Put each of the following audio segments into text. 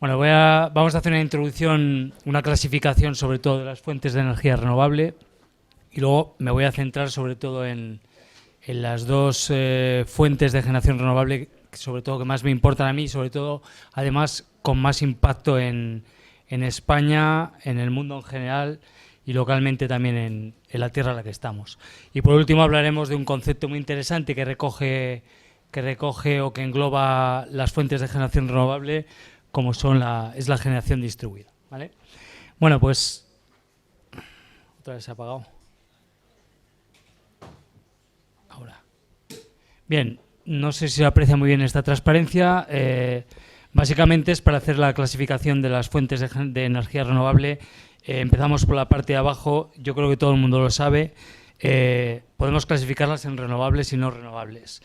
Bueno, vamos a hacer una introducción, una clasificación sobre todo de las fuentes de energía renovable y luego me voy a centrar sobre todo en las dos fuentes de generación renovable, sobre todo que más me importan a mí, sobre todo además con más impacto en España, en el mundo en general y localmente también en la tierra en la que estamos. Y por último hablaremos de un concepto muy interesante que recoge o que engloba las fuentes de generación renovable, como es la generación distribuida, ¿vale? Bueno, pues otra vez se ha apagado. Ahora. Bien, no sé si se aprecia muy bien esta transparencia. Básicamente es para hacer la clasificación de las fuentes de energía renovable. Empezamos por la parte de abajo. Yo creo que todo el mundo lo sabe. Podemos clasificarlas en renovables y no renovables.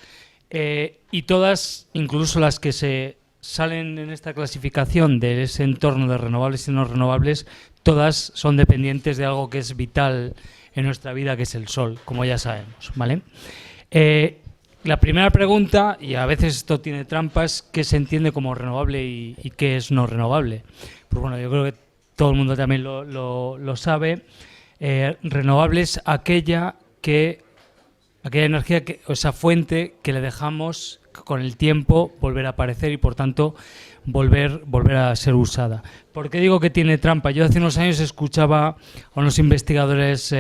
Y todas, incluso las que se salen en esta clasificación de ese entorno de renovables y no renovables, todas son dependientes de algo que es vital en nuestra vida, que es el sol, como ya sabemos, ¿vale? La primera pregunta, y a veces esto tiene trampas, ¿qué se entiende como renovable y qué es no renovable? Pues bueno, yo creo que todo el mundo también lo sabe. Renovable es aquella energía, o esa fuente que le dejamos con el tiempo volver a aparecer y por tanto volver a ser usada. ¿Por qué digo que tiene trampa? Yo hace unos años escuchaba a unos investigadores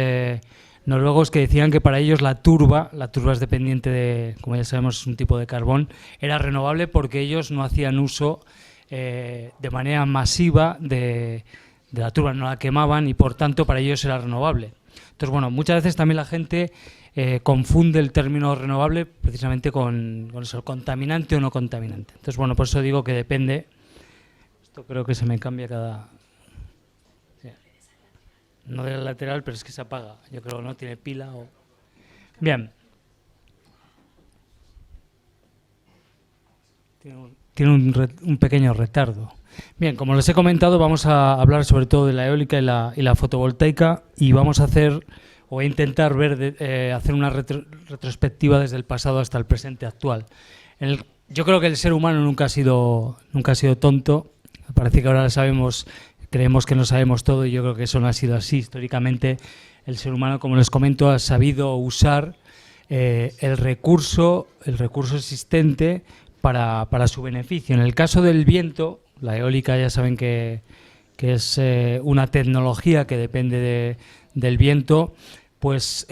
noruegos que decían que para ellos la turba es dependiente de, como ya sabemos, es un tipo de carbón, era renovable porque ellos no hacían uso de manera masiva de la turba, no la quemaban y por tanto para ellos era renovable. Entonces, bueno, muchas veces también la gente confunde el término renovable precisamente con eso, contaminante o no contaminante. Entonces, bueno, por eso digo que depende. Esto creo que se me cambia cada... Sí. No del lateral, pero es que se apaga. Yo creo que no tiene pila o... Bien. Tiene un pequeño retardo. Bien, como les he comentado, vamos a hablar sobre todo de la eólica y la fotovoltaica y vamos a hacer... o intentar hacer una retrospectiva desde el pasado hasta el presente actual. Yo creo que el ser humano nunca ha sido tonto. Parece que ahora creemos que no sabemos todo y yo creo que eso no ha sido así. Históricamente el ser humano, como les comento, ha sabido usar el recurso existente para su beneficio. En el caso del viento, la eólica ya saben que es una tecnología que depende del viento, pues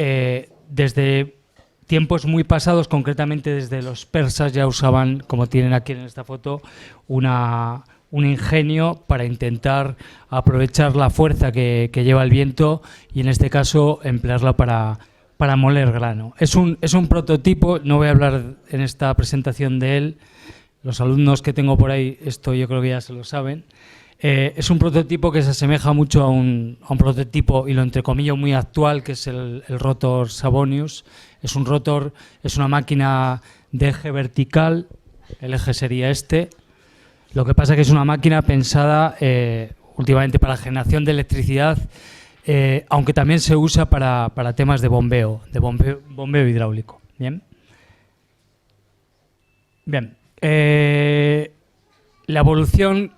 desde tiempos muy pasados, concretamente desde los persas, ya usaban, como tienen aquí en esta foto, un ingenio para intentar aprovechar la fuerza que lleva el viento y en este caso emplearla para moler grano. Es un prototipo, no voy a hablar en esta presentación de él, los alumnos que tengo por ahí, esto yo creo que ya se lo saben. Es un prototipo que se asemeja mucho a un prototipo, y lo entrecomillo, muy actual, que es el rotor Savonius. Es un rotor, es una máquina de eje vertical, el eje sería este. Lo que pasa es que es una máquina pensada últimamente para la generación de electricidad, aunque también se usa para temas de bombeo hidráulico. Bien. Bien. La evolución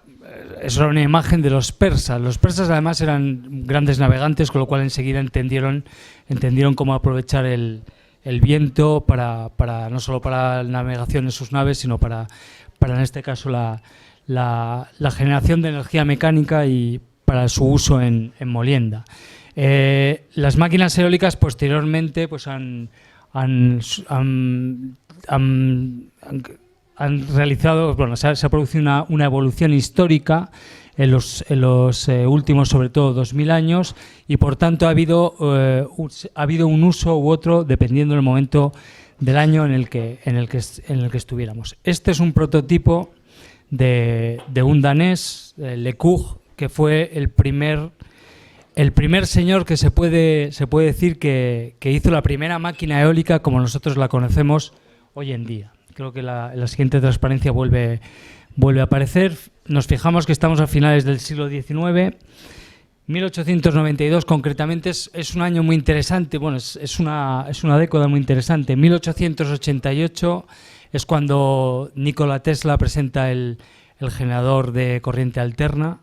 es una imagen de los persas. Los persas además eran grandes navegantes, con lo cual enseguida entendieron cómo aprovechar el viento para no solo para la navegación en sus naves, sino para en este caso la generación de energía mecánica y para su uso en molienda. Las máquinas eólicas posteriormente pues han realizado, bueno, se ha producido una evolución histórica en los últimos, sobre todo, 2000 años y, por tanto, ha habido un uso u otro dependiendo del momento del año en el que estuviéramos. Este es un prototipo de un danés, Lecoq, que fue el primer señor que se puede decir que hizo la primera máquina eólica como nosotros la conocemos hoy en día. Creo que la siguiente transparencia vuelve a aparecer. Nos fijamos que estamos a finales del siglo XIX. 1892 concretamente es un año muy interesante. Bueno, es una década muy interesante. 1888 es cuando Nikola Tesla presenta el el generador de corriente alterna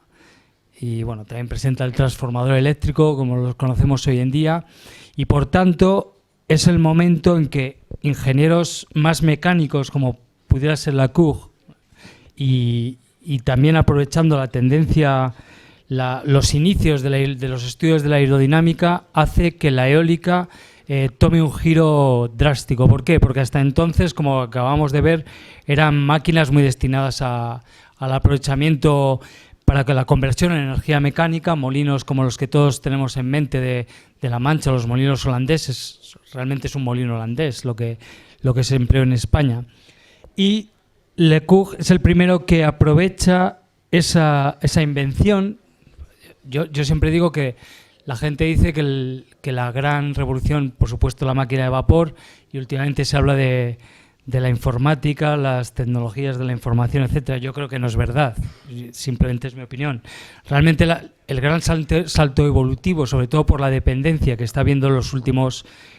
y bueno, también presenta el transformador eléctrico como los conocemos hoy en día y por tanto es el momento en que ingenieros más mecánicos como pudiera ser la CUG y también aprovechando la tendencia, los inicios de los estudios de la aerodinámica hace que la eólica tome un giro drástico. ¿Por qué? Porque hasta entonces, como acabamos de ver, eran máquinas muy destinadas al aprovechamiento para que la conversión en energía mecánica, molinos como los que todos tenemos en mente de La Mancha, los molinos holandeses, realmente es un molino holandés lo que se empleó en España. Y LeCoq es el primero que aprovecha esa invención. Yo siempre digo que la gente dice que la gran revolución, por supuesto, la máquina de vapor, y últimamente se habla de la informática, las tecnologías de la información, etcétera. Yo creo que no es verdad, simplemente es mi opinión. Realmente el gran salto evolutivo, sobre todo por la dependencia que está habiendo en el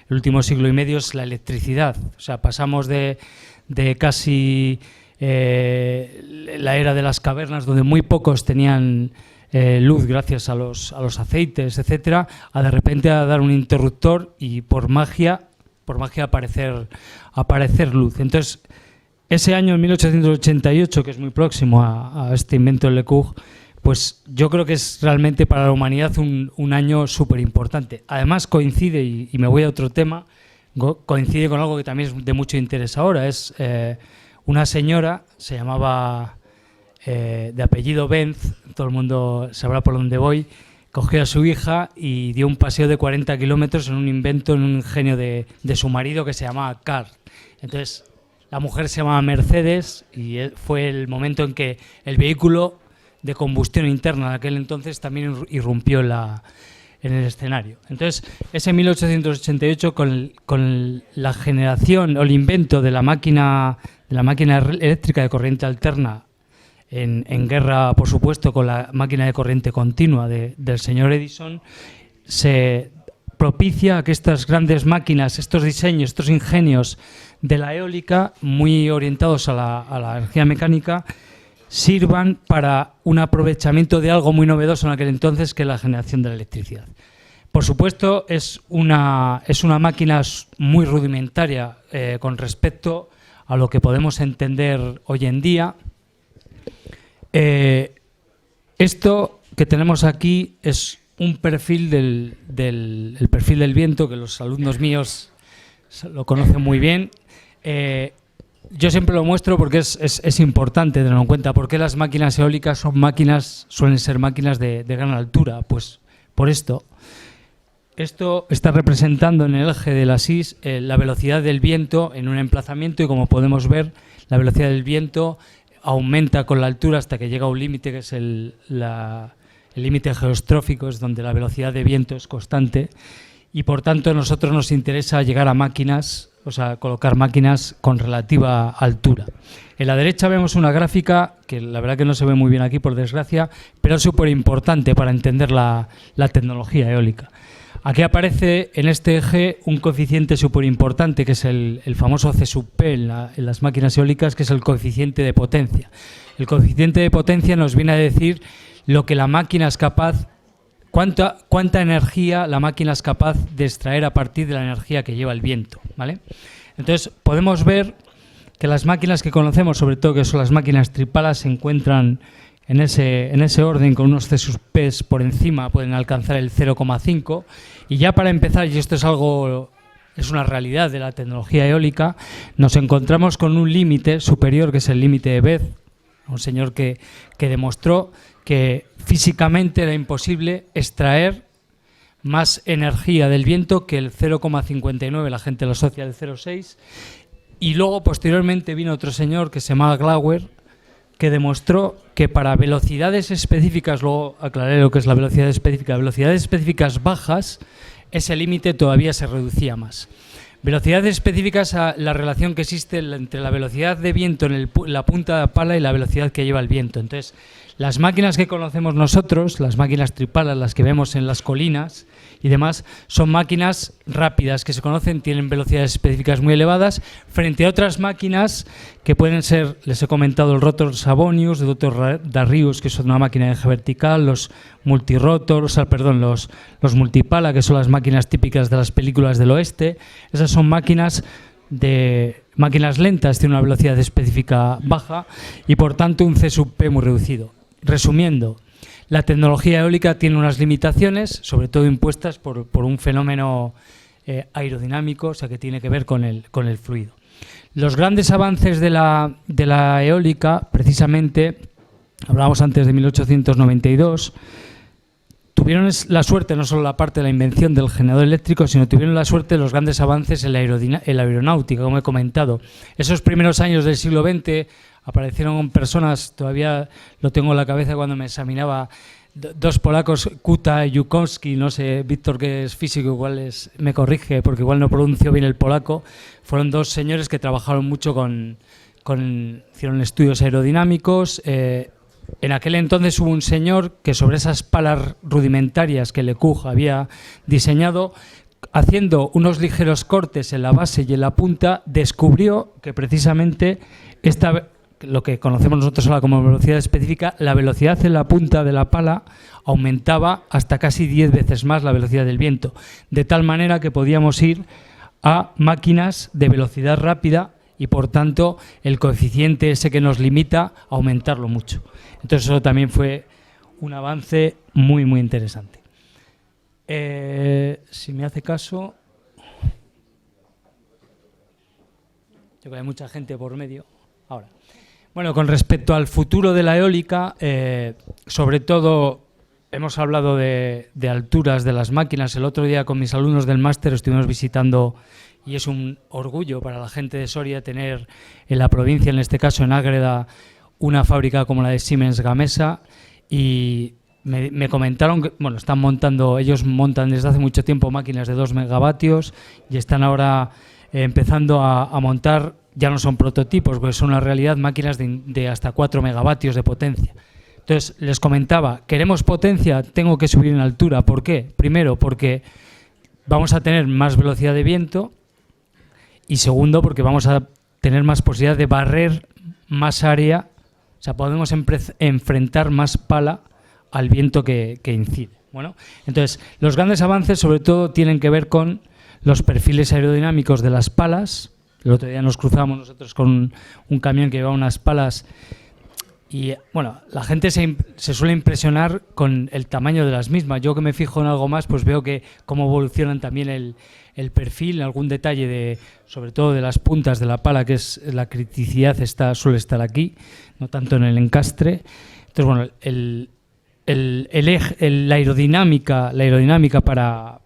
último siglo y medio, es la electricidad. O sea, pasamos de casi la era de las cavernas, donde muy pocos tenían luz gracias a los aceites, etcétera, a de repente a dar un interruptor y por magia aparecer luz. Entonces, ese año, en 1888, que es muy próximo a este invento de LeCoq, pues yo creo que es realmente para la humanidad un año súper importante. Además coincide, y me voy a otro tema, coincide con algo que también es de mucho interés ahora. Es una señora, se llamaba de apellido Benz, todo el mundo sabrá por dónde voy, cogió a su hija y dio un paseo de 40 kilómetros en un invento, en un ingenio de su marido que se llamaba Car. Entonces, la mujer se llamaba Mercedes y fue el momento en que el vehículo de combustión interna de aquel entonces también irrumpió en el escenario. Entonces, ese 1888, con la generación o el invento de la máquina eléctrica de corriente alterna, en guerra, por supuesto, con la máquina de corriente continua del señor Edison, se propicia que estas grandes máquinas, estos diseños, estos ingenios de la eólica, muy orientados a la energía mecánica, sirvan para un aprovechamiento de algo muy novedoso en aquel entonces, que es la generación de la electricidad. Por supuesto, es una máquina muy rudimentaria con respecto a lo que podemos entender hoy en día. Esto que tenemos aquí es un perfil el perfil del viento, que los alumnos míos lo conocen muy bien. Yo siempre lo muestro porque es importante tenerlo en cuenta. ¿Por qué las máquinas eólicas suelen ser máquinas de gran altura? Pues por esto. Esto está representando en el eje de la axis la velocidad del viento en un emplazamiento, y como podemos ver, la velocidad del viento aumenta con la altura hasta que llega a un límite, que es el límite geostrófico, es donde la velocidad de viento es constante, y por tanto a nosotros nos interesa llegar a máquinas, o sea, colocar máquinas con relativa altura. En la derecha vemos una gráfica que la verdad que no se ve muy bien aquí, por desgracia, pero es súper importante para entender la tecnología eólica. Aquí aparece en este eje un coeficiente súper importante, que es el famoso C sub P en las máquinas eólicas, que es el coeficiente de potencia. El coeficiente de potencia nos viene a decir lo que la máquina es capaz, cuánta energía la máquina es capaz de extraer a partir de la energía que lleva el viento, ¿vale? Entonces podemos ver que las máquinas que conocemos, sobre todo que son las máquinas tripalas, se encuentran en ese orden, con unos C sub P por encima, pueden alcanzar el 0,5. Y ya para empezar, y esto es una realidad de la tecnología eólica, nos encontramos con un límite superior, que es el límite de Bethe, un señor que demostró que físicamente era imposible extraer más energía del viento que el 0,59, la gente lo asocia al 0,6. Y luego, posteriormente, vino otro señor que se llamaba Glauer, que demostró que para velocidades específicas, luego aclararé lo que es la velocidad específica, velocidades específicas bajas, ese límite todavía se reducía más. Velocidades específicas, a la relación que existe entre la velocidad de viento en la punta de la pala y la velocidad que lleva el viento. Entonces, Las máquinas que conocemos nosotros, las máquinas tripalas, las que vemos en las colinas y demás, son máquinas rápidas que se conocen, tienen velocidades específicas muy elevadas, frente a otras máquinas que pueden ser, les he comentado, el rotor Savonius, de Dr. Darius, que es una máquina de eje vertical, los multirotor, los multipala, que son las máquinas típicas de las películas del oeste. Esas son máquinas lentas, tienen una velocidad específica baja y por tanto un C sub P muy reducido. Resumiendo, la tecnología eólica tiene unas limitaciones, sobre todo impuestas por un fenómeno aerodinámico, o sea que tiene que ver con el fluido. Los grandes avances de la eólica, precisamente, hablábamos antes de 1892, tuvieron la suerte, no solo la parte de la invención del generador eléctrico, sino tuvieron la suerte de los grandes avances en la aeronáutica, como he comentado. Esos primeros años del siglo XX aparecieron personas, todavía lo tengo en la cabeza cuando me examinaba, dos polacos, Kuta y Yukowski, no sé, Víctor, que es físico, igual me corrige, porque igual no pronuncio bien el polaco, fueron dos señores que trabajaron mucho hicieron estudios aerodinámicos. En aquel entonces hubo un señor que sobre esas palas rudimentarias que Lecoq había diseñado, haciendo unos ligeros cortes en la base y en la punta, descubrió que precisamente lo que conocemos nosotros ahora como velocidad específica, la velocidad en la punta de la pala aumentaba hasta casi 10 veces más la velocidad del viento, de tal manera que podíamos ir a máquinas de velocidad rápida y por tanto el coeficiente ese que nos limita aumentarlo mucho. Entonces eso también fue un avance muy muy interesante. Si me hace caso, yo creo que hay mucha gente por medio. Ahora, bueno, con respecto al futuro de la eólica, sobre todo hemos hablado de alturas de las máquinas. El otro día con mis alumnos del máster estuvimos visitando, y es un orgullo para la gente de Soria tener en la provincia, en este caso en Ágreda, una fábrica como la de Siemens Gamesa, y me comentaron que ellos montan desde hace mucho tiempo máquinas de 2 megavatios y están ahora empezando a montar, ya no son prototipos, porque son una realidad, máquinas de hasta 4 megavatios de potencia. Entonces les comentaba, queremos potencia, tengo que subir en altura. ¿Por qué? Primero, porque vamos a tener más velocidad de viento, y segundo, porque vamos a tener más posibilidad de barrer más área, o sea, podemos enfrentar más pala al viento que incide. Bueno, entonces, los grandes avances sobre todo tienen que ver con los perfiles aerodinámicos de las palas. El otro día nos cruzamos nosotros con un camión que llevaba unas palas y, bueno, la gente se suele impresionar con el tamaño de las mismas. Yo que me fijo en algo más, pues veo que cómo evolucionan también el perfil, algún detalle sobre todo de las puntas de la pala, que es la criticidad suele estar aquí, no tanto en el encastre. Entonces, bueno, la aerodinámica para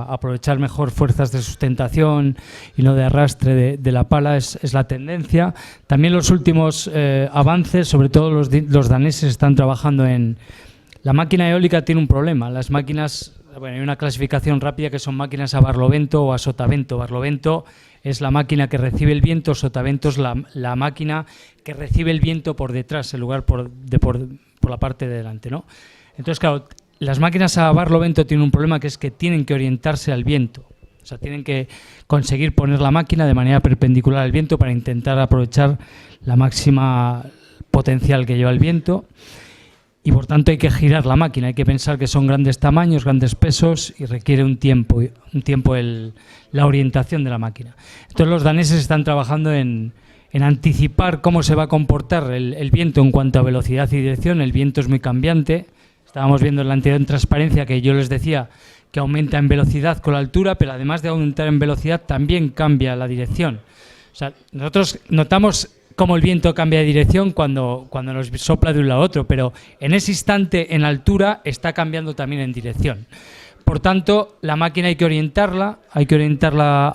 aprovechar mejor fuerzas de sustentación y no de arrastre de la pala es la tendencia. También los últimos avances, sobre todo los daneses están trabajando en... La máquina eólica tiene un problema. Las máquinas... Bueno, hay una clasificación rápida que son máquinas a barlovento o a sotavento. Barlovento es la máquina que recibe el viento, sotavento es la máquina que recibe el viento por detrás, en lugar por la parte de delante, ¿no? Entonces, claro, las máquinas a barlovento tienen un problema, que es que tienen que orientarse al viento. O sea, tienen que conseguir poner la máquina de manera perpendicular al viento para intentar aprovechar la máxima potencial que lleva el viento. Y por tanto hay que girar la máquina, hay que pensar que son grandes tamaños, grandes pesos y requiere un tiempo la orientación de la máquina. Entonces los daneses están trabajando en anticipar cómo se va a comportar el viento en cuanto a velocidad y dirección. El viento es muy cambiante. Estábamos viendo en la anterior transparencia que yo les decía que aumenta en velocidad con la altura, pero además de aumentar en velocidad también cambia la dirección. O sea, nosotros notamos cómo el viento cambia de dirección cuando nos sopla de un lado a otro, pero en ese instante en altura está cambiando también en dirección. Por tanto, la máquina hay que orientarla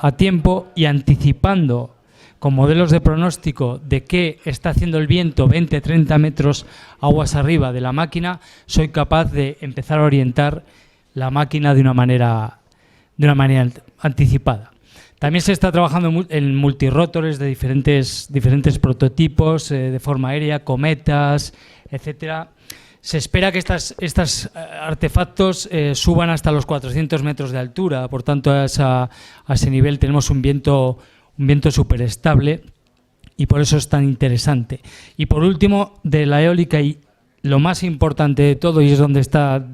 a tiempo y anticipando con modelos de pronóstico de qué está haciendo el viento 20-30 metros aguas arriba de la máquina, soy capaz de empezar a orientar la máquina de una manera anticipada. También se está trabajando en multirotores de diferentes prototipos, de forma aérea, cometas, etcétera. Se espera que estos artefactos suban hasta los 400 metros de altura, por tanto a ese nivel tenemos un viento súper estable y por eso es tan interesante. Y por último, de la eólica, y lo más importante de todo, y es donde está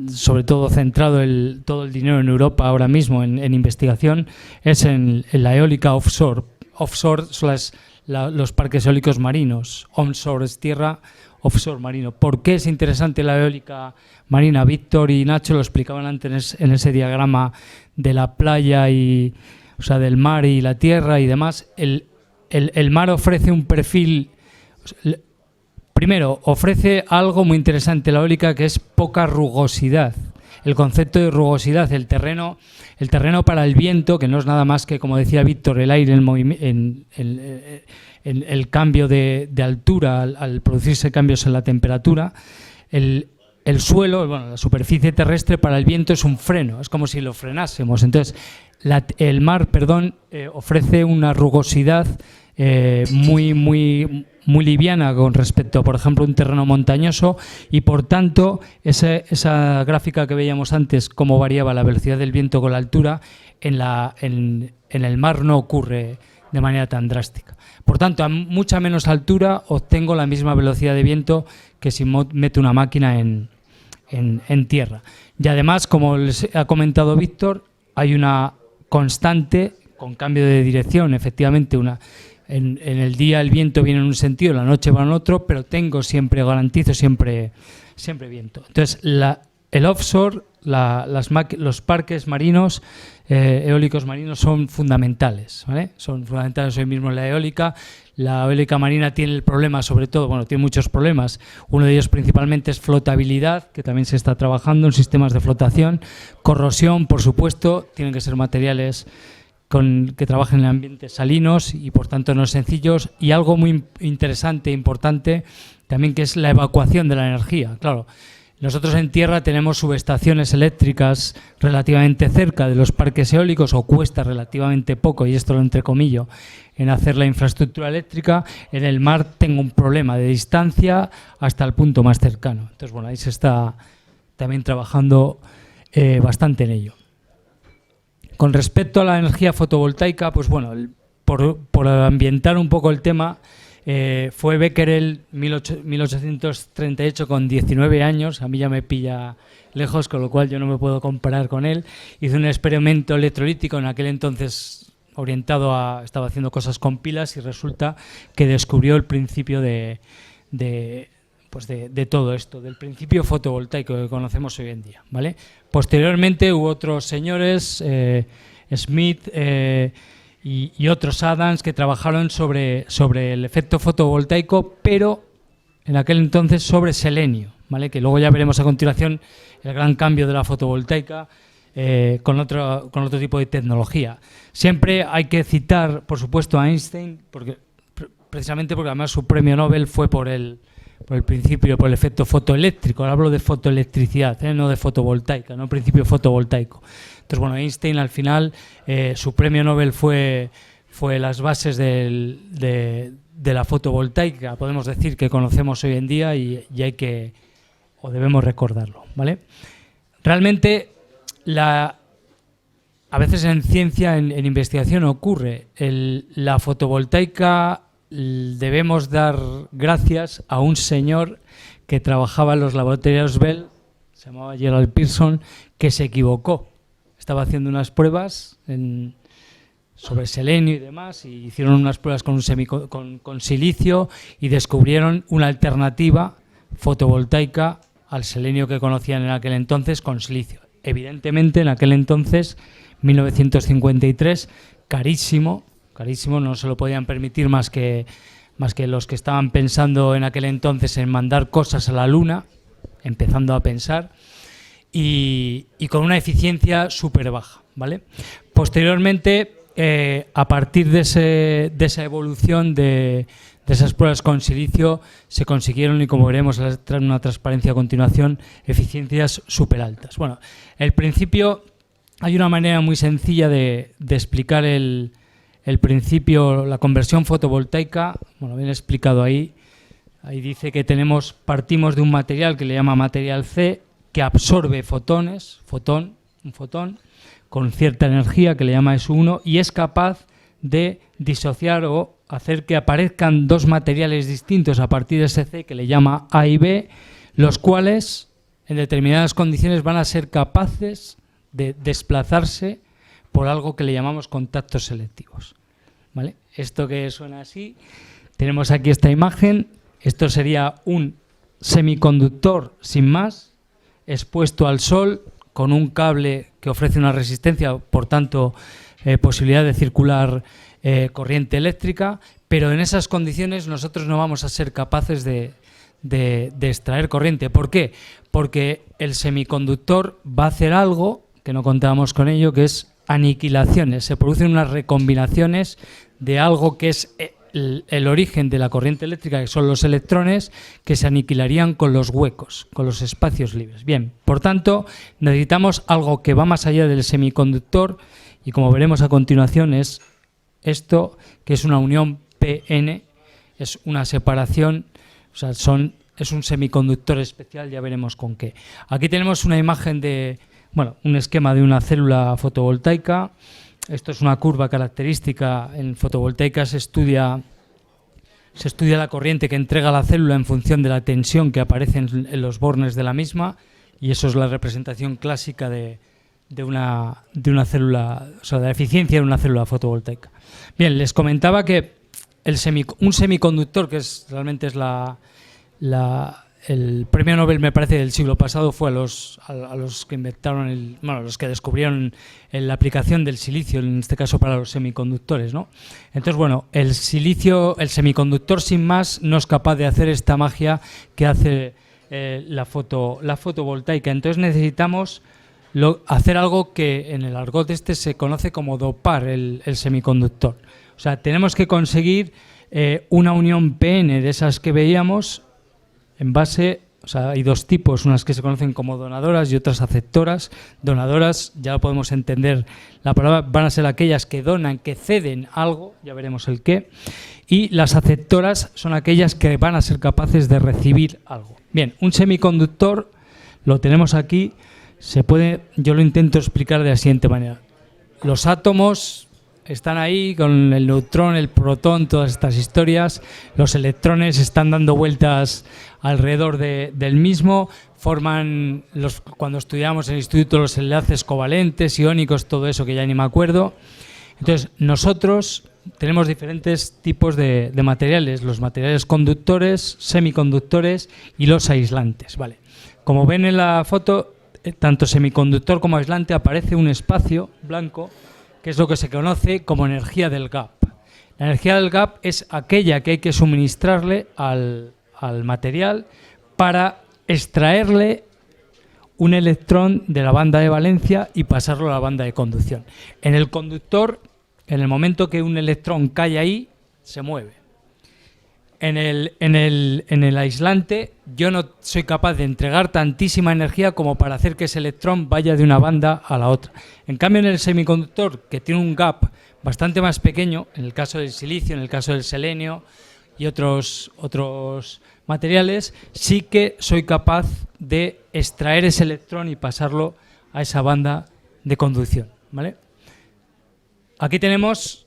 sobre todo centrado todo el dinero en Europa ahora mismo en investigación, es en la eólica offshore. Offshore son los parques eólicos marinos, onshore es tierra, offshore marino. ¿Por qué es interesante la eólica marina? Víctor y Nacho lo explicaban antes en ese diagrama de la playa, o sea, del mar y la tierra y demás. El mar ofrece un perfil... Primero, ofrece algo muy interesante la eólica, que es poca rugosidad. El concepto de rugosidad, el terreno para el viento, que no es nada más que, como decía Víctor, el aire, el cambio de altura al producirse cambios en la temperatura. El suelo, la superficie terrestre para el viento es un freno, es como si lo frenásemos. Entonces, el mar, ofrece una rugosidad muy liviana con respecto a, por ejemplo, un terreno montañoso, y por tanto esa gráfica que veíamos antes, cómo variaba la velocidad del viento con la altura, en el mar no ocurre de manera tan drástica. Por tanto, a mucha menos altura obtengo la misma velocidad de viento que si meto una máquina en tierra. Y además, como les ha comentado Víctor, hay una constante con cambio de dirección, efectivamente. En el día el viento viene en un sentido, en la noche va en otro, pero garantizo siempre viento. Entonces, el offshore, los parques marinos, eólicos marinos, son fundamentales, ¿vale? Son fundamentales hoy mismo en la eólica. La eólica marina tiene el problema, sobre todo, tiene muchos problemas. Uno de ellos principalmente es flotabilidad, que también se está trabajando en sistemas de flotación. Corrosión, por supuesto, tienen que ser materiales que trabajen en ambientes salinos y por tanto no sencillos, y algo muy interesante e importante también, que es la evacuación de la energía. Claro, nosotros en tierra tenemos subestaciones eléctricas relativamente cerca de los parques eólicos, o cuesta relativamente poco, y esto lo entrecomillo, en hacer la infraestructura eléctrica. En el mar tengo un problema de distancia hasta el punto más cercano. Entonces, ahí se está también trabajando bastante en ello. Con respecto a la energía fotovoltaica, por ambientar un poco el tema, fue Becquerel 1838, con 19 años, a mí ya me pilla lejos, con lo cual yo no me puedo comparar con él. Hizo un experimento electrolítico en aquel entonces estaba haciendo cosas con pilas, y resulta que descubrió el principio de todo esto, del principio fotovoltaico que conocemos hoy en día, ¿vale? Posteriormente hubo otros señores, Smith y otros, Adams, que trabajaron sobre el efecto fotovoltaico, pero en aquel entonces sobre selenio, ¿vale? Que luego ya veremos a continuación el gran cambio de la fotovoltaica con otro tipo de tecnología. Siempre hay que citar, por supuesto, a Einstein, precisamente porque además su premio Nobel fue por el principio, por el efecto fotoeléctrico. Ahora hablo de fotoelectricidad, no de fotovoltaica, no principio fotovoltaico. Entonces, Einstein al final, su premio Nobel fue las bases de la fotovoltaica, podemos decir, que conocemos hoy en día, y debemos recordarlo, ¿vale? Realmente, a veces en ciencia, en investigación ocurre. La fotovoltaica, debemos dar gracias a un señor que trabajaba en los laboratorios Bell, se llamaba Gerald Pearson, que se equivocó. Estaba haciendo unas pruebas sobre selenio y demás, y hicieron unas pruebas con silicio, y descubrieron una alternativa fotovoltaica al selenio que conocían en aquel entonces, con silicio. Evidentemente, en aquel entonces, 1953, carísimo, no se lo podían permitir más que los que estaban pensando en aquel entonces en mandar cosas a la Luna, empezando a pensar, y con una eficiencia súper baja, ¿vale? Posteriormente, a partir de esa evolución de esas pruebas con silicio, se consiguieron, y como veremos en una transparencia a continuación, eficiencias súper altas. El principio hay una manera muy sencilla de explicar el principio, la conversión fotovoltaica. Bueno, bien explicado ahí. Ahí dice que partimos de un material que le llama material C, que absorbe fotones, un fotón, con cierta energía que le llama S1, y es capaz de disociar o hacer que aparezcan dos materiales distintos a partir de ese C que le llama A y B, los cuales en determinadas condiciones van a ser capaces de desplazarse por algo que le llamamos contactos selectivos. ¿Vale? Esto que suena así, tenemos aquí esta imagen. Esto sería un semiconductor sin más, expuesto al sol, con un cable que ofrece una resistencia, por tanto, posibilidad de circular corriente eléctrica, pero en esas condiciones nosotros no vamos a ser capaces de extraer corriente. ¿Por qué? Porque el semiconductor va a hacer algo que no contábamos con ello, que es aniquilaciones. Se producen unas recombinaciones de algo que es el origen de la corriente eléctrica, que son los electrones, que se aniquilarían con los huecos, con los espacios libres. Bien, por tanto, necesitamos algo que va más allá del semiconductor, y como veremos a continuación es esto, que es una unión PN, es una separación, o sea, es un semiconductor especial, ya veremos con qué. Aquí tenemos una imagen un esquema de una célula fotovoltaica. Esto es una curva característica. En fotovoltaica se estudia la corriente que entrega la célula en función de la tensión que aparece en los bornes de la misma, y eso es la representación clásica de una célula, o sea, de la eficiencia de una célula fotovoltaica. Bien, les comentaba que un semiconductor, que realmente es el premio Nobel, me parece, del siglo pasado, fue a los que inventaron los que descubrieron la aplicación del silicio, en este caso para los semiconductores, ¿no? Entonces, bueno, el semiconductor sin más no es capaz de hacer esta magia que hace la fotovoltaica. Entonces necesitamos hacer algo que en el argot se conoce como dopar el semiconductor. O sea, tenemos que conseguir una unión PN de esas que veíamos en base, o sea, hay dos tipos, unas que se conocen como donadoras y otras aceptoras. Donadoras, ya lo podemos entender, la palabra, van a ser aquellas que donan, que ceden algo, ya veremos el qué, y las aceptoras son aquellas que van a ser capaces de recibir algo. Bien, un semiconductor lo tenemos aquí, yo lo intento explicar de la siguiente manera. Los átomos están ahí con el neutrón, el protón, todas estas historias. Los electrones están dando vueltas alrededor del mismo, forman, cuando estudiamos en el instituto, los enlaces covalentes, iónicos, todo eso que ya ni me acuerdo. Entonces, nosotros tenemos diferentes tipos de materiales, los materiales conductores, semiconductores y los aislantes. Vale. Como ven en la foto, tanto semiconductor como aislante aparece un espacio blanco, que es lo que se conoce como energía del gap. La energía del gap es aquella que hay que suministrarle al material para extraerle un electrón de la banda de valencia y pasarlo a la banda de conducción. En el conductor, en el momento que un electrón cae ahí, se mueve. En el aislante, yo no soy capaz de entregar tantísima energía como para hacer que ese electrón vaya de una banda a la otra. En cambio, en el semiconductor, que tiene un gap bastante más pequeño, en el caso del silicio, en el caso del selenio y otros materiales, sí que soy capaz de extraer ese electrón y pasarlo a esa banda de conducción, ¿vale? Aquí tenemos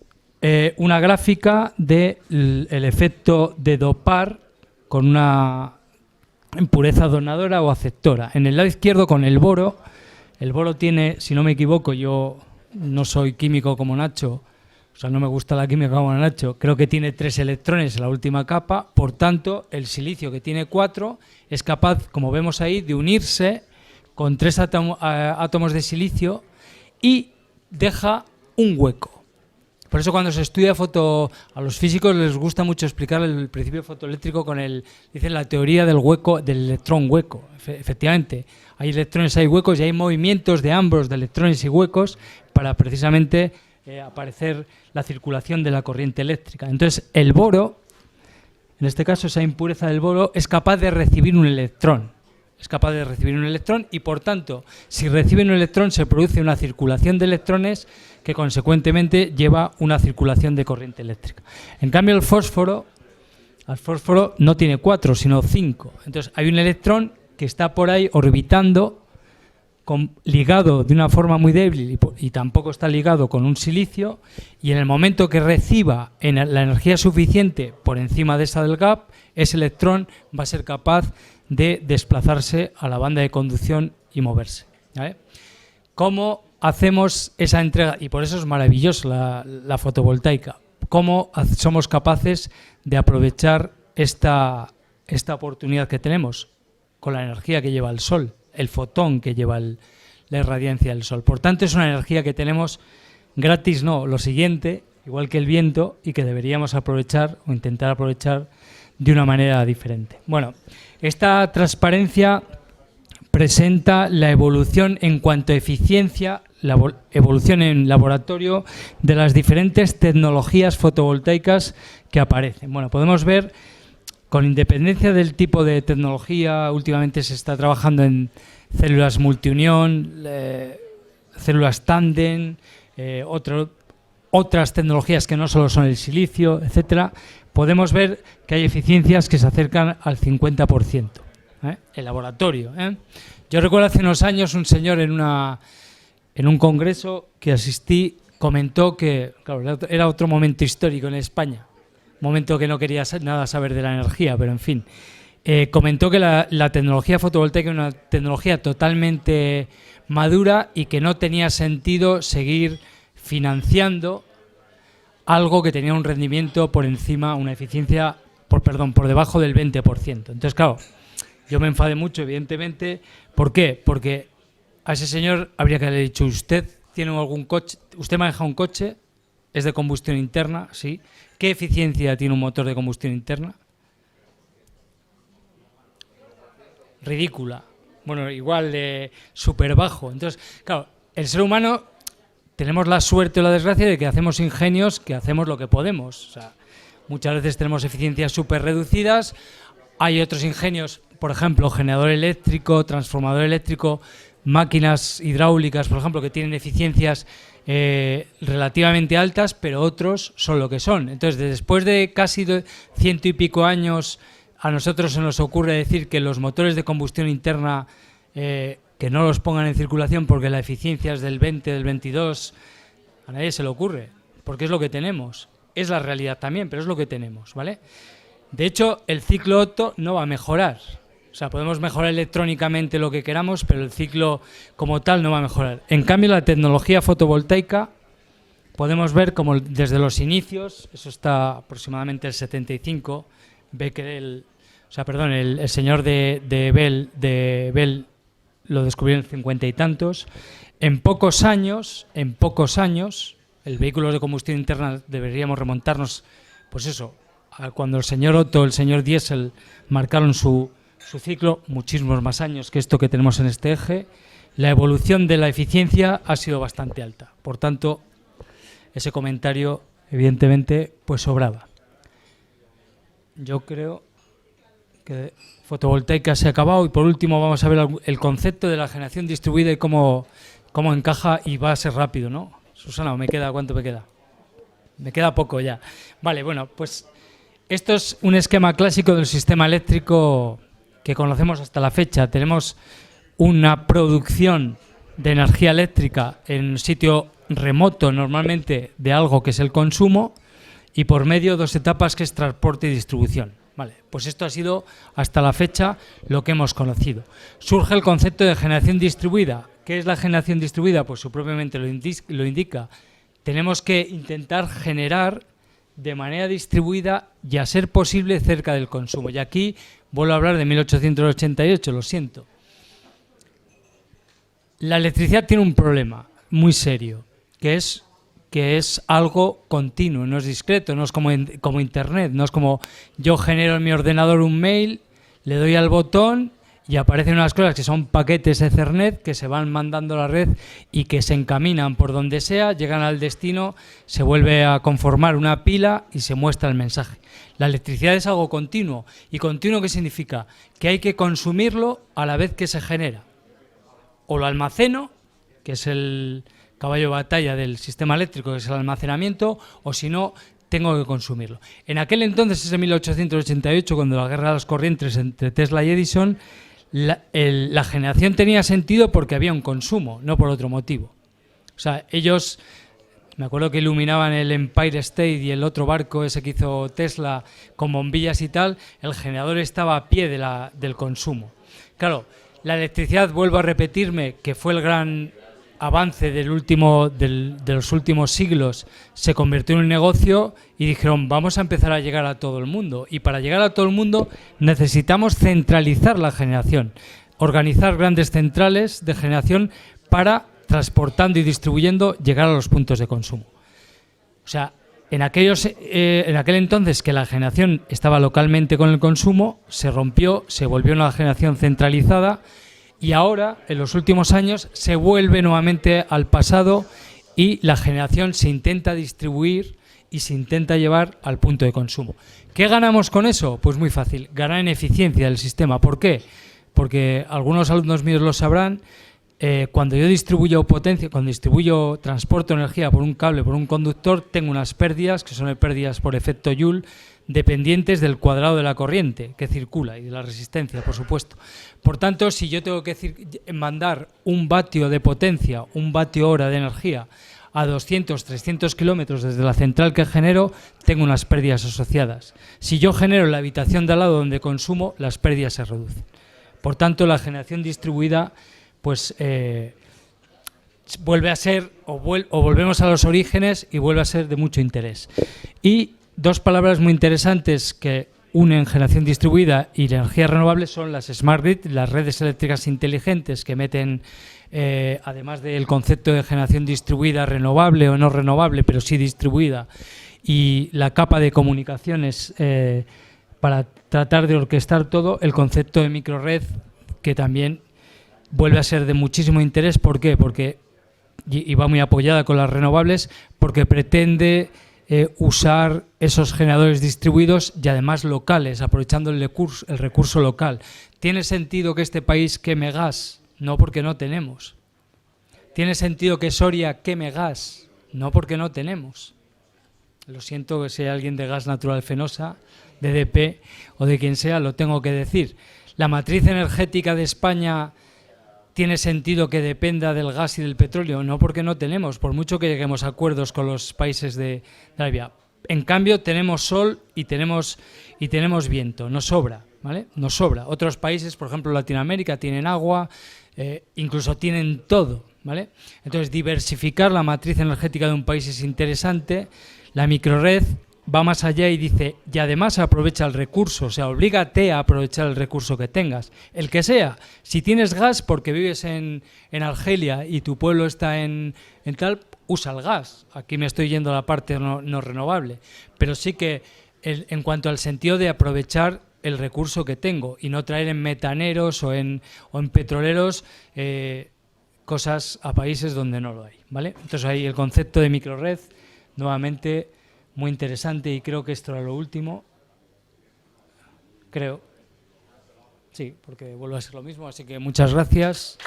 una gráfica del efecto de dopar con una impureza donadora o aceptora. En el lado izquierdo, con el boro tiene, si no me equivoco, yo no soy químico como Nacho, o sea, no me gusta la química como Nacho, creo que tiene 3 electrones en la última capa, por tanto, el silicio, que tiene 4, es capaz, como vemos ahí, de unirse con 3 átomos de silicio y deja un hueco. Por eso cuando se estudia a los físicos les gusta mucho explicar el principio fotoeléctrico dicen la teoría del hueco, del electrón hueco. Efectivamente, hay electrones, hay huecos y hay movimientos de ambos, de electrones y huecos, para precisamente aparecer la circulación de la corriente eléctrica. Entonces, el boro, en este caso esa impureza del boro, es capaz de recibir un electrón. es capaz de recibir un electrón y, por tanto, si recibe un electrón se produce una circulación de electrones que, consecuentemente, lleva una circulación de corriente eléctrica. En cambio, el fósforo no tiene 4, sino 5. Entonces, hay un electrón que está por ahí orbitando, ligado de una forma muy débil y tampoco está ligado con un silicio, y en el momento que reciba la energía suficiente por encima de esa del gap, ese electrón va a ser capaz de desplazarse a la banda de conducción y moverse, ¿vale? ¿Cómo hacemos esa entrega? Y por eso es maravilloso la fotovoltaica. ¿Cómo somos capaces de aprovechar esta oportunidad que tenemos? Con la energía que lleva el sol, el fotón que lleva la irradiancia del sol. Por tanto, es una energía que tenemos gratis, no, lo siguiente, igual que el viento, y que deberíamos aprovechar o intentar aprovechar de una manera diferente. Bueno, esta transparencia presenta la evolución en cuanto a eficiencia, la evolución en laboratorio de las diferentes tecnologías fotovoltaicas que aparecen. Bueno, podemos ver, con independencia del tipo de tecnología, últimamente se está trabajando en células multiunión, células tándem, otras tecnologías que no solo son el silicio, etcétera. Podemos ver que hay eficiencias que se acercan al 50%, en laboratorio. Yo recuerdo hace unos años un señor en un congreso que asistí comentó que, claro, era otro momento histórico en España, momento que no quería nada saber de la energía, pero en fin, comentó que la tecnología fotovoltaica era una tecnología totalmente madura y que no tenía sentido seguir financiando algo que tenía un rendimiento por encima, una eficiencia, por debajo del 20%. Entonces, claro, yo me enfadé mucho, evidentemente. ¿Por qué? Porque a ese señor habría que haberle dicho: ¿usted tiene algún coche? ¿Usted maneja un coche? ¿Es de combustión interna? Sí. ¿Qué eficiencia tiene un motor de combustión interna? Ridícula. Bueno, igual de súper bajo. Entonces, claro, el ser humano tenemos la suerte o la desgracia de que hacemos ingenios, que hacemos lo que podemos. O sea, muchas veces tenemos eficiencias súper reducidas. Hay otros ingenios, por ejemplo, generador eléctrico, transformador eléctrico, máquinas hidráulicas, por ejemplo, que tienen eficiencias relativamente altas, pero otros son lo que son. Entonces, después de casi 100 y pico años, a nosotros se nos ocurre decir que los motores de combustión interna que no los pongan en circulación porque la eficiencia es del 20, del 22, a nadie se le ocurre, porque es lo que tenemos. Es la realidad también, pero es lo que tenemos, ¿vale? De hecho, el ciclo Otto no va a mejorar. O sea, podemos mejorar electrónicamente lo que queramos, pero el ciclo como tal no va a mejorar. En cambio, la tecnología fotovoltaica podemos ver como desde los inicios, eso está aproximadamente el 75, el señor de Bell lo descubrió en 50 y tantos. En pocos años, el vehículo de combustión interna deberíamos remontarnos, pues eso, a cuando el señor Otto, el señor Diesel marcaron su ciclo, muchísimos más años que esto que tenemos en este eje. La evolución de la eficiencia ha sido bastante alta. Por tanto, ese comentario, evidentemente, pues sobraba. Yo creo que fotovoltaica se ha acabado y por último vamos a ver el concepto de la generación distribuida y cómo encaja, y va a ser rápido, ¿no? Susana, ¿cuánto me queda? Me queda poco ya. Vale, bueno, pues esto es un esquema clásico del sistema eléctrico que conocemos hasta la fecha. Tenemos una producción de energía eléctrica en un sitio remoto, normalmente, de algo que es el consumo, y por medio dos etapas que es transporte y distribución. Vale, pues esto ha sido hasta la fecha lo que hemos conocido. Surge el concepto de generación distribuida. ¿Qué es la generación distribuida? Pues su propiamente lo indica. Tenemos que intentar generar de manera distribuida y a ser posible cerca del consumo. Y aquí vuelvo a hablar de 1888, lo siento. La electricidad tiene un problema muy serio, que es algo continuo, no es discreto, no es como Internet, no es como yo genero en mi ordenador un mail, le doy al botón y aparecen unas cosas que son paquetes Ethernet que se van mandando a la red y que se encaminan por donde sea, llegan al destino, se vuelve a conformar una pila y se muestra el mensaje. La electricidad es algo continuo. ¿Y continuo qué significa? Que hay que consumirlo a la vez que se genera. O lo almaceno, que es el caballo de batalla del sistema eléctrico, que es el almacenamiento, o si no, tengo que consumirlo. En aquel entonces, es en 1888, cuando la guerra de las corrientes entre Tesla y Edison, la generación tenía sentido porque había un consumo, no por otro motivo. O sea, ellos, me acuerdo que iluminaban el Empire State y el otro barco ese que hizo Tesla con bombillas y tal, el generador estaba a pie del consumo. Claro, la electricidad, vuelvo a repetirme, que fue el gran avance de los últimos siglos, se convirtió en un negocio y dijeron, vamos a empezar a llegar a todo el mundo. Y para llegar a todo el mundo necesitamos centralizar la generación, organizar grandes centrales de generación para, transportando y distribuyendo, llegar a los puntos de consumo. O sea, en aquel entonces que la generación estaba localmente con el consumo, se rompió, se volvió una generación centralizada. Y ahora, en los últimos años, se vuelve nuevamente al pasado y la generación se intenta distribuir y se intenta llevar al punto de consumo. ¿Qué ganamos con eso? Pues muy fácil, ganar en eficiencia del sistema. ¿Por qué? Porque algunos alumnos míos lo sabrán, cuando yo distribuyo potencia, transporto energía por un cable, por un conductor, tengo unas pérdidas, que son pérdidas por efecto Joule, dependientes del cuadrado de la corriente que circula y de la resistencia, por supuesto. Por tanto, si yo tengo que mandar un vatio de potencia, un vatio hora de energía a 200, 300 kilómetros desde la central que genero, tengo unas pérdidas asociadas. Si yo genero en la habitación de al lado donde consumo, las pérdidas se reducen. Por tanto, la generación distribuida, pues vuelve a ser, o volvemos a los orígenes y vuelve a ser de mucho interés. Y dos palabras muy interesantes que unen generación distribuida y la energía renovable son las Smart Grid, las redes eléctricas inteligentes que meten, además del concepto de generación distribuida, renovable o no renovable, pero sí distribuida, y la capa de comunicaciones para tratar de orquestar todo, el concepto de microred, que también vuelve a ser de muchísimo interés. ¿Por qué? Porque, y va muy apoyada con las renovables, porque pretende usar esos generadores distribuidos y además locales, aprovechando el recurso local. ¿Tiene sentido que este país queme gas? No, porque no tenemos. ¿Tiene sentido que Soria queme gas? No, porque no tenemos. Lo siento que sea alguien de Gas Natural Fenosa, de EDP o de quien sea, lo tengo que decir. La matriz energética de España tiene sentido que dependa del gas y del petróleo, no, porque no tenemos, por mucho que lleguemos a acuerdos con los países de la vía. En cambio, tenemos sol y tenemos viento, nos sobra, ¿vale? Nos sobra. Otros países, por ejemplo Latinoamérica, tienen agua, incluso tienen todo, ¿vale? Entonces, diversificar la matriz energética de un país es interesante. La microred va más allá y dice, y además aprovecha el recurso, o sea, oblígate a aprovechar el recurso que tengas, el que sea. Si tienes gas porque vives en Argelia y tu pueblo está en tal, usa el gas. Aquí me estoy yendo a la parte no renovable, pero sí que en cuanto al sentido de aprovechar el recurso que tengo y no traer en metaneros o en petroleros cosas a países donde no lo hay, ¿vale? Entonces ahí el concepto de microred, nuevamente, muy interesante, y creo que esto era lo último. Creo. Sí, porque vuelve a ser lo mismo, así que muchas gracias.